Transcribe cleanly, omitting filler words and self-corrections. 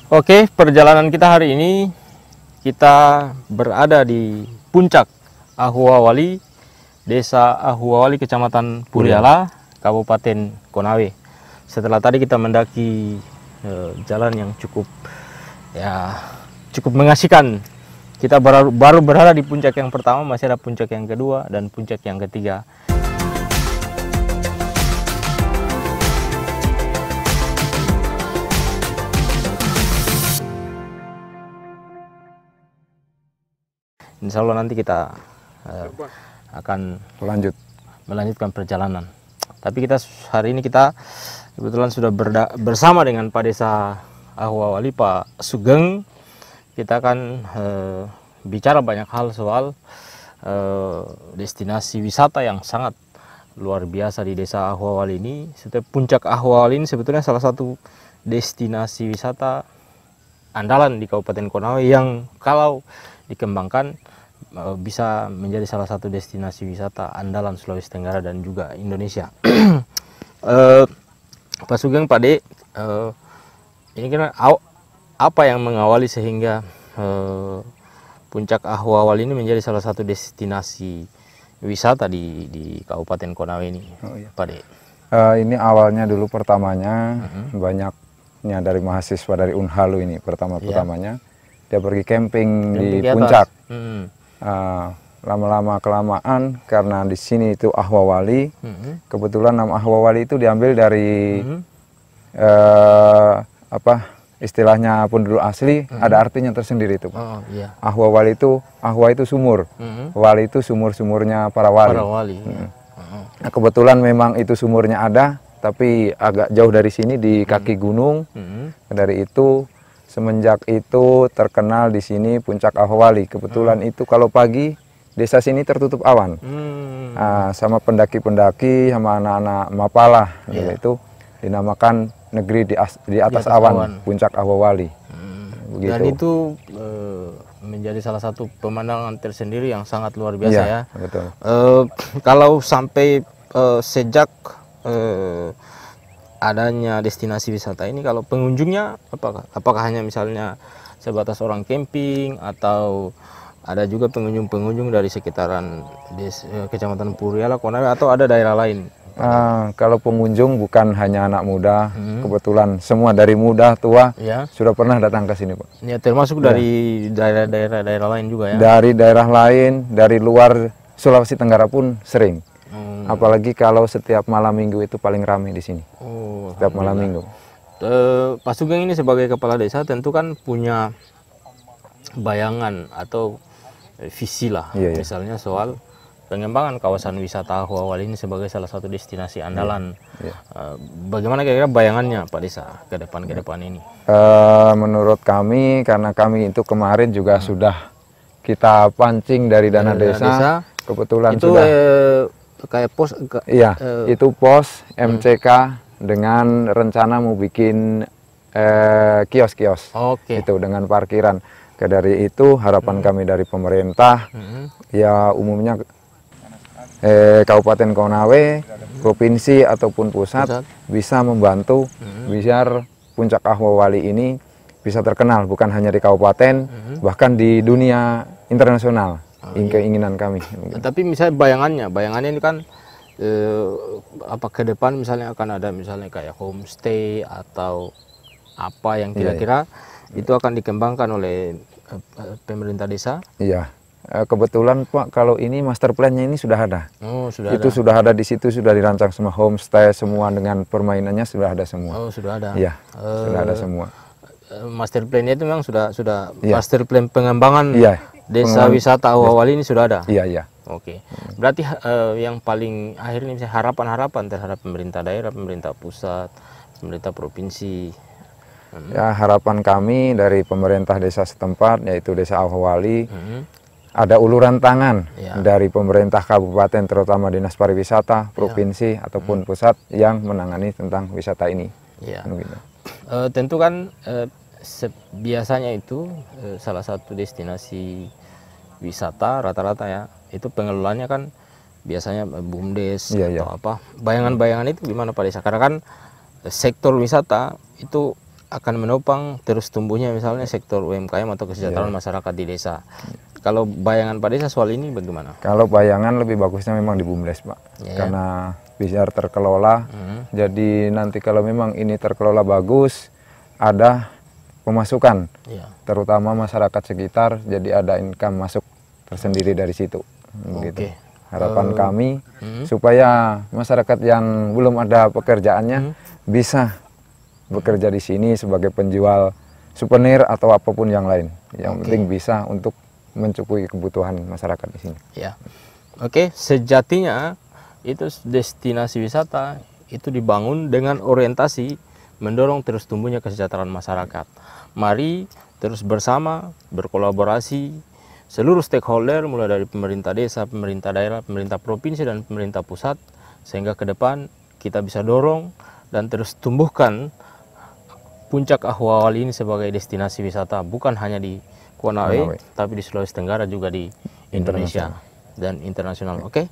Oke, perjalanan kita hari ini kita berada di puncak Ahwawali, Desa Ahwawali, Kecamatan Puriala, Kabupaten Konawe. Setelah tadi kita mendaki jalan yang cukup mengasihkan. Kita baru berada di puncak yang pertama, masih ada puncak yang kedua dan puncak yang ketiga. Insya Allah nanti kita akan melanjutkan perjalanan. Tapi hari ini kita kebetulan sudah bersama dengan Pak Desa Ahwawali, Pak Sugeng. Kita akan bicara banyak hal soal destinasi wisata yang sangat luar biasa di Desa Ahwawali ini. Setiap puncak Ahwawali ini sebetulnya salah satu destinasi wisata andalan di Kabupaten Konawe yang kalau dikembangkan bisa menjadi salah satu destinasi wisata andalan Sulawesi Tenggara dan juga Indonesia. Pak Sugeng, Pak De, ini kira apa yang mengawali sehingga puncak Ahwawali ini menjadi salah satu destinasi wisata di Kabupaten Konawe ini, Pak De? Ini awalnya dulu pertamanya banyaknya dari mahasiswa dari Unhalu ini pertamanya dia pergi camping di puncak. Lama-lama kelamaan karena di sini itu Ahwawali, kebetulan nama Ahwawali itu diambil dari istilahnya penduduk asli, ada artinya tersendiri itu. Ahwawali itu, Ahwa itu sumur, Wali itu sumur-sumurnya para wali. Nah, kebetulan memang itu sumurnya ada, tapi agak jauh dari sini di kaki gunung. Dari itu semenjak itu terkenal di sini puncak Ahwawali. Kebetulan itu kalau pagi desa sini tertutup awan, sama pendaki-pendaki sama anak-anak Mapala, itu dinamakan negeri di atas awan, puncak Ahwawali. Begitu. Dan itu menjadi salah satu pemandangan tersendiri yang sangat luar biasa, ya. Betul. Kalau sampai sejak adanya destinasi wisata ini, kalau pengunjungnya apakah hanya misalnya sebatas orang camping atau ada juga pengunjung dari sekitaran Kecamatan Puriala, Konawe, atau ada daerah lain? Kalau pengunjung bukan hanya anak muda, kebetulan semua dari muda tua sudah pernah datang ke sini, Pak. Ya, termasuk dari daerah lain juga, ya? Dari daerah lain, dari luar Sulawesi Tenggara pun sering. Apalagi kalau setiap malam minggu itu paling ramai di sini. Setiap malam minggu. Pak Sugeng ini sebagai kepala desa tentu kan punya bayangan atau visi lah, misalnya soal pengembangan kawasan wisata Ahwawali ini sebagai salah satu destinasi andalan. Bagaimana kira-kira bayangannya Pak Desa ke depan ini? Menurut kami, karena kami itu kemarin juga sudah kita pancing dari dana desa, kebetulan itu sudah kayak pos, itu pos MCK dengan rencana mau bikin kios-kios, itu dengan parkiran. Dari itu harapan kami dari pemerintah, ya umumnya Kabupaten Konawe, provinsi ataupun pusat bisa membantu biar puncak Ahwawali ini bisa terkenal bukan hanya di kabupaten, bahkan di dunia internasional. Keinginan kami. Tapi misalnya bayangannya ini kan apa ke depan misalnya akan ada misalnya kayak homestay atau apa yang kira-kira itu akan dikembangkan oleh pemerintah desa? Iya. Kebetulan Pak, kalau ini master plan-nya ini sudah ada. Sudah ada di situ, sudah dirancang semua homestay, semua dengan permainannya sudah ada semua. Sudah ada. Iya, sudah ada semua. Master plan-nya itu memang sudah master plan pengembangan desa wisata Ahwawali ini sudah ada. Iya. Oke. Berarti yang paling akhir ini misalnya harapan terhadap pemerintah daerah, pemerintah pusat, pemerintah provinsi. Ya, harapan kami dari pemerintah desa setempat, yaitu Desa Ahwawali, ada uluran tangan dari pemerintah kabupaten, terutama dinas pariwisata, provinsi ataupun pusat yang menangani tentang wisata ini. Tentu kan biasanya itu salah satu destinasi wisata rata-rata ya, itu pengelolanya kan biasanya BUMDes atau apa. Bayangan-bayangan itu gimana Pak Desa? Karena kan sektor wisata itu akan menopang terus tumbuhnya misalnya sektor UMKM atau kesejahteraan masyarakat di desa. Kalau bayangan Pak Desa soal ini bagaimana? Kalau bayangan lebih bagusnya memang di BUMDes, Pak. Karena biar terkelola. Jadi nanti kalau memang ini terkelola bagus, ada pemasukan, terutama masyarakat sekitar, jadi ada income masuk tersendiri dari situ. Gitu. Harapan kami supaya masyarakat yang belum ada pekerjaannya bisa bekerja di sini sebagai penjual souvenir atau apapun yang lain. Yang penting bisa untuk mencukupi kebutuhan masyarakat di sini. Ya, sejatinya itu destinasi wisata itu dibangun dengan orientasi mendorong terus tumbuhnya kesejahteraan masyarakat. Mari terus bersama berkolaborasi seluruh stakeholder mulai dari pemerintah desa, pemerintah daerah, pemerintah provinsi dan pemerintah pusat sehingga ke depan kita bisa dorong dan terus tumbuhkan Puncak Ahwawali ini sebagai destinasi wisata bukan hanya di Konawe, tapi di Sulawesi Tenggara juga di Indonesia dan internasional. Oke.